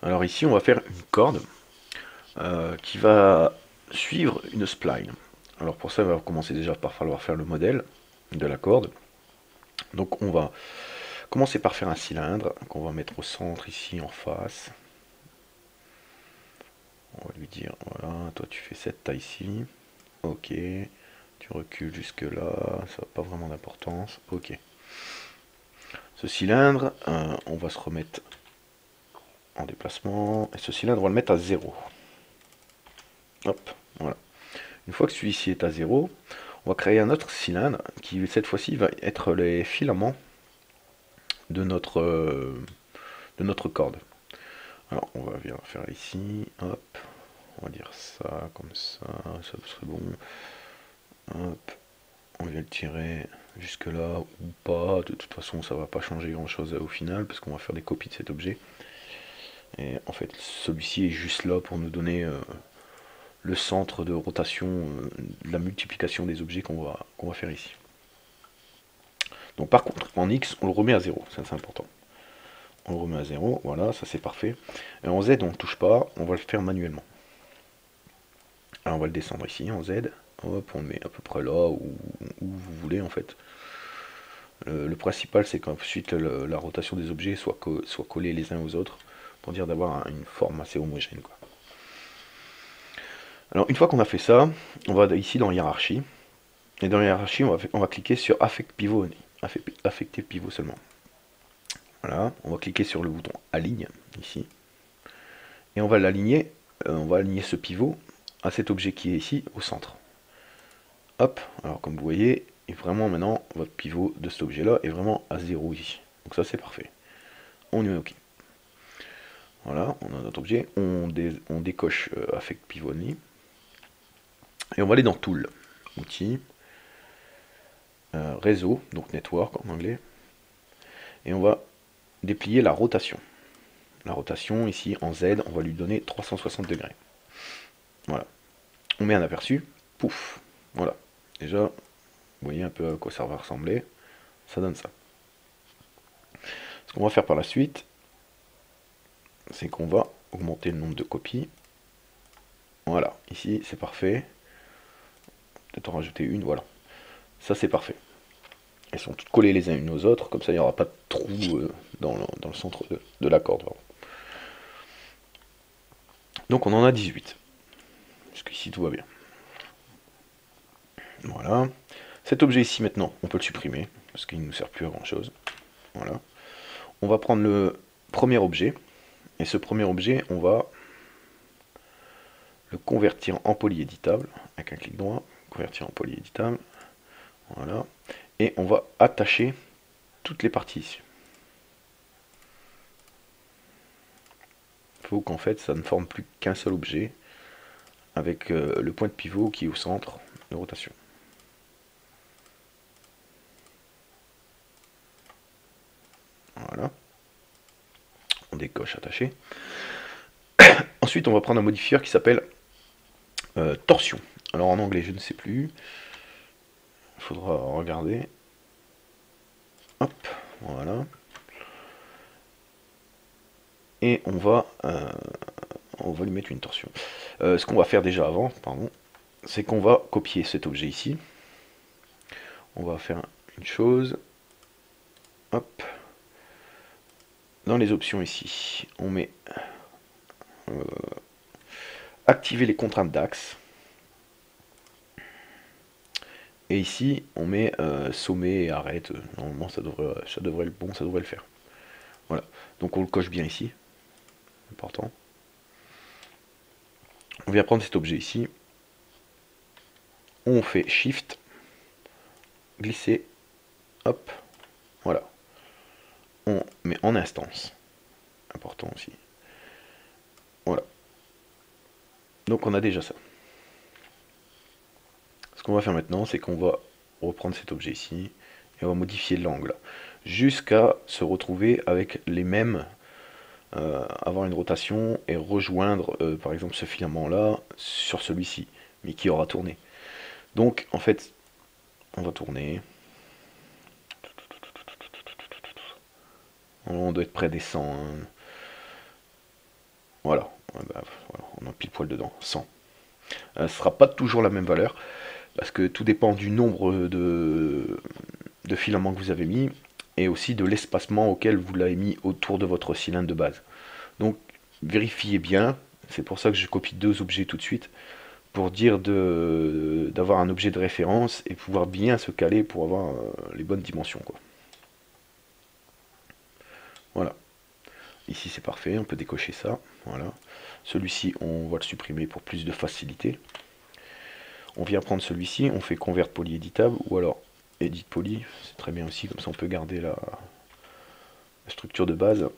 Alors ici, on va faire une corde qui va suivre une spline. Alors pour ça, il va commencer déjà par falloir faire le modèle de la corde. Donc on va commencer par faire un cylindre qu'on va mettre au centre ici en face. On va lui dire, voilà, toi tu fais cette taille-ci. Ok, tu recules jusque là, ça n'a pas vraiment d'importance. Ok. Ce cylindre, on va se remettre en déplacement. Et ce cylindre, on va le mettre à 0. Hop, voilà. Une fois que celui-ci est à 0, on va créer un autre cylindre qui, cette fois-ci, va être les filaments de notre corde. Alors, on va bien faire ici. Hop, on va dire ça, comme ça serait bon. Hop, on vient le tirer jusque là ou pas. De toute façon, ça va pas changer grand-chose au final, parce qu'on va faire des copies de cet objet. Et en fait, celui-ci est juste là pour nous donner le centre de rotation, de la multiplication des objets qu'on va faire ici. Donc par contre, en X, on le remet à 0, ça c'est important. On le remet à 0, voilà, ça c'est parfait. Et en Z, on ne touche pas, on va le faire manuellement. Alors on va le descendre ici, en Z, hop, on le met à peu près là, où vous voulez en fait. Le principal, c'est qu'ensuite la rotation des objets soit collée les uns aux autres, pour dire d'avoir une forme assez homogène, quoi. Alors une fois qu'on a fait ça, on va ici dans hiérarchie, et dans la hiérarchie, on va cliquer sur affecter pivot seulement. Voilà, on va cliquer sur le bouton aligne ici, et on va l'aligner, on va aligner ce pivot à cet objet qui est ici au centre. Hop, alors comme vous voyez, et vraiment maintenant votre pivot de cet objet là est vraiment à 0 ici. Donc ça c'est parfait. On y met OK. Voilà, on a notre objet, on décoche affect pivot only, et on va aller dans Tool, outils, réseau, donc network en anglais, et on va déplier la rotation. La rotation ici en Z, on va lui donner 360 degrés. Voilà. On met un aperçu, pouf, voilà. Déjà, vous voyez un peu à quoi ça va ressembler, ça donne ça. Ce qu'on va faire par la suite, c'est qu'on va augmenter le nombre de copies. Voilà, ici c'est parfait. Peut-être en rajouter une, voilà. Ça c'est parfait. Elles sont toutes collées les unes aux autres, comme ça il n'y aura pas de trou dans le centre de la corde. Donc on en a 18. Jusqu'ici tout va bien. Voilà. Cet objet ici maintenant, on peut le supprimer, parce qu'il ne nous sert plus à grand chose. Voilà. On va prendre le premier objet, et ce premier objet, on va le convertir en polyéditable, avec un clic droit, convertir en polyéditable, voilà, et on va attacher toutes les parties ici. Il faut qu'en fait ça ne forme plus qu'un seul objet, avec le point de pivot qui est au centre de rotation. Voilà, on décoche attaché. Ensuite on va prendre un modifieur qui s'appelle torsion. Alors en anglais je ne sais plus, il faudra regarder. Hop, voilà. Et on va lui mettre une torsion. Ce qu'on va faire déjà avant, pardon, c'est qu'on va copier cet objet ici. On va faire une chose. Hop. Dans les options ici, on met activer les contraintes d'axe. Et ici, on met sommet et arrête. Normalement, ça devrait être bon, ça devrait le faire. Voilà. Donc on le coche bien ici. Important. On vient prendre cet objet ici. On fait Shift, glisser, hop, voilà. On met en instance. Important aussi. Voilà. Donc on a déjà ça. Ce qu'on va faire maintenant, c'est qu'on va reprendre cet objet ici et on va modifier l'angle jusqu'à se retrouver avec les mêmes, avoir une rotation et rejoindre par exemple ce filament là sur celui-ci, mais qui aura tourné. Donc en fait, on va tourner. On doit être près des 100. Hein. pile poil dedans, 100. Ce ne sera pas toujours la même valeur, parce que tout dépend du nombre de filaments que vous avez mis, et aussi de l'espacement auquel vous l'avez mis autour de votre cylindre de base. Donc vérifiez bien, c'est pour ça que je copie deux objets tout de suite, pour dire d'avoir un objet de référence et pouvoir bien se caler pour avoir les bonnes dimensions, quoi. Voilà. Ici c'est parfait, on peut décocher ça. Voilà. Celui-ci on va le supprimer pour plus de facilité. On vient prendre celui-ci, on fait convert poly éditable ou alors edit poly, c'est très bien aussi, comme ça on peut garder la structure de base.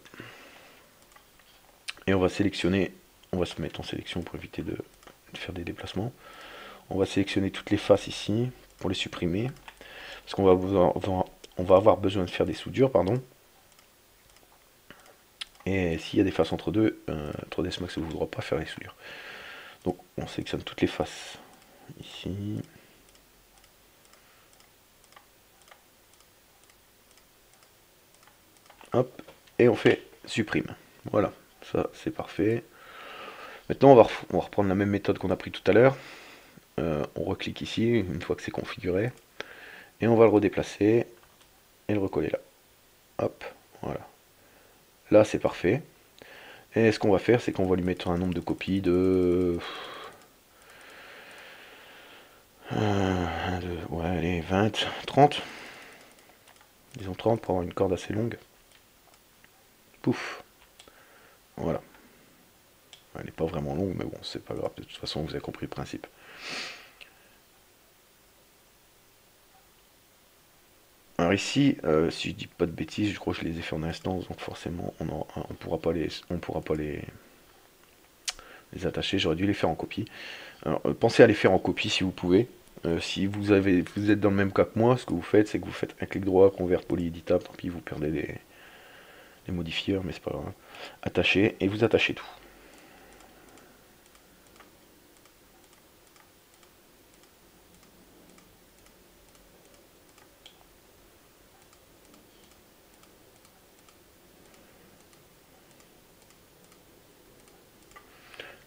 Et on va sélectionner, on va se mettre en sélection pour éviter de faire des déplacements. On va sélectionner toutes les faces ici pour les supprimer, parce qu'on va avoir besoin de faire des soudures, pardon. Et s'il y a des faces entre deux, 3ds Max ne voudra pas faire les soudures. Donc on sélectionne toutes les faces ici. Hop, et on fait supprime. Voilà, ça c'est parfait. Maintenant on va reprendre la même méthode qu'on a pris tout à l'heure. On reclique ici, une fois que c'est configuré. Et on va le redéplacer et le recoller là. Hop, voilà. Là c'est parfait. Et ce qu'on va faire, c'est qu'on va lui mettre un nombre de copies de... ouais, allez, 20, 30. Disons 30 pour avoir une corde assez longue. Pouf. Voilà. Elle n'est pas vraiment longue, mais bon, c'est pas grave. De toute façon, vous avez compris le principe. Alors ici, si je dis pas de bêtises, je crois que je les ai fait en instance, donc forcément, on pourra pas les attacher. J'aurais dû les faire en copie. Alors, pensez à les faire en copie si vous pouvez. Si vous êtes dans le même cas que moi, ce que vous faites, c'est que vous faites un clic droit, convert poly éditable, tant pis, vous perdez les modifieurs, mais c'est pas grave. Attachez, et vous attachez tout.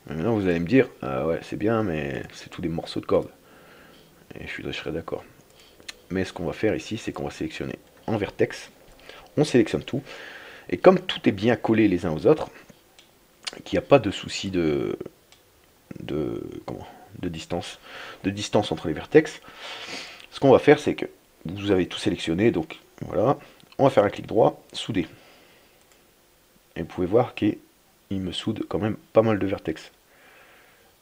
Maintenant vous allez me dire, ouais c'est bien, mais c'est tous des morceaux de corde. Et je serais d'accord. Mais ce qu'on va faire ici, c'est qu'on va sélectionner en vertex. On sélectionne tout. Et comme tout est bien collé les uns aux autres, qu'il n'y a pas de souci de distance entre les vertex, ce qu'on va faire, c'est que vous avez tout sélectionné, donc voilà. On va faire un clic droit, souder. Et vous pouvez voir qu'il me soude quand même pas mal de vertex.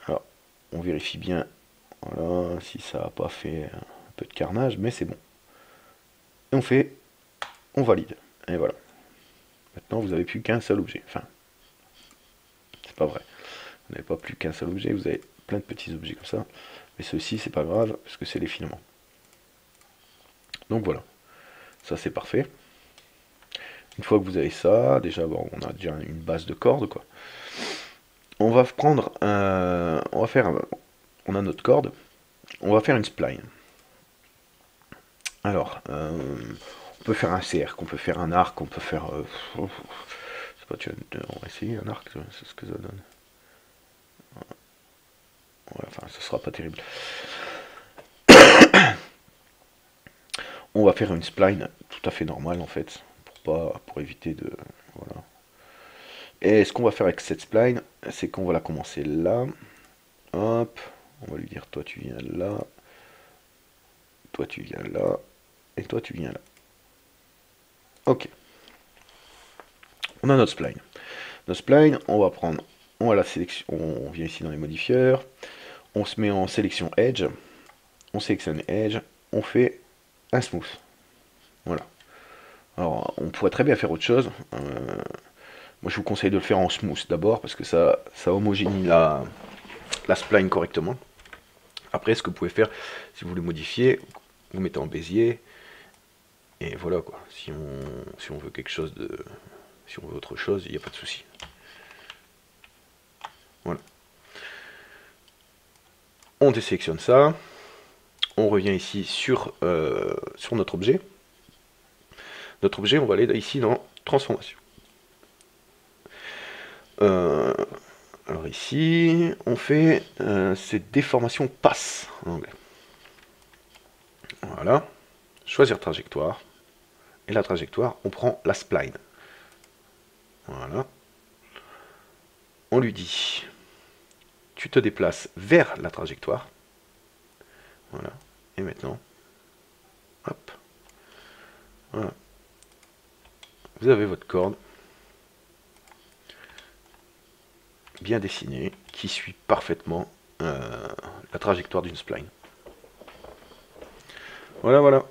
Alors, on vérifie bien, voilà, si ça n'a pas fait un peu de carnage, mais c'est bon. Et on valide. Et voilà. Maintenant, vous n'avez plus qu'un seul objet. Enfin, c'est pas vrai. Vous n'avez pas plus qu'un seul objet, vous avez plein de petits objets comme ça. Mais ceci, c'est pas grave, parce que c'est les filaments. Donc voilà. Ça, c'est parfait. Une fois que vous avez ça, déjà, bon, on a déjà une base de corde, quoi. On va prendre un... On a notre corde. On va faire une spline. Alors, on peut faire un cercle, on peut faire un arc, on peut faire... on va essayer un arc, c'est ce que ça donne. Ouais, enfin, ce sera pas terrible. On va faire une spline tout à fait normale en fait, pour éviter de... Voilà. Et ce qu'on va faire avec cette spline, c'est qu'on va la commencer là. Hop, on va lui dire toi tu viens là, toi tu viens là, et toi tu viens là. Ok. On a notre spline. Notre spline, on va prendre, on va la sélection, on vient ici dans les modifieurs, on se met en sélection edge, on sélectionne edge, on fait un smooth. Voilà. Alors, on pourrait très bien faire autre chose. Moi, je vous conseille de le faire en smooth d'abord, parce que ça homogénée la spline correctement. Après, ce que vous pouvez faire, si vous voulez modifier, vous mettez en Bézier, et voilà quoi. Si on veut quelque chose de... Si on veut autre chose, il n'y a pas de souci. Voilà. On désélectionne ça. On revient ici sur notre objet. Notre objet, on va aller ici dans transformation. Alors ici, on fait cette déformation passe en anglais. Voilà. Choisir trajectoire. Et la trajectoire, on prend la spline. Voilà. On lui dit, tu te déplaces vers la trajectoire. Voilà. Et maintenant, hop. Voilà. Vous avez votre corde bien dessinée qui suit parfaitement la trajectoire d'une spline. Voilà, voilà.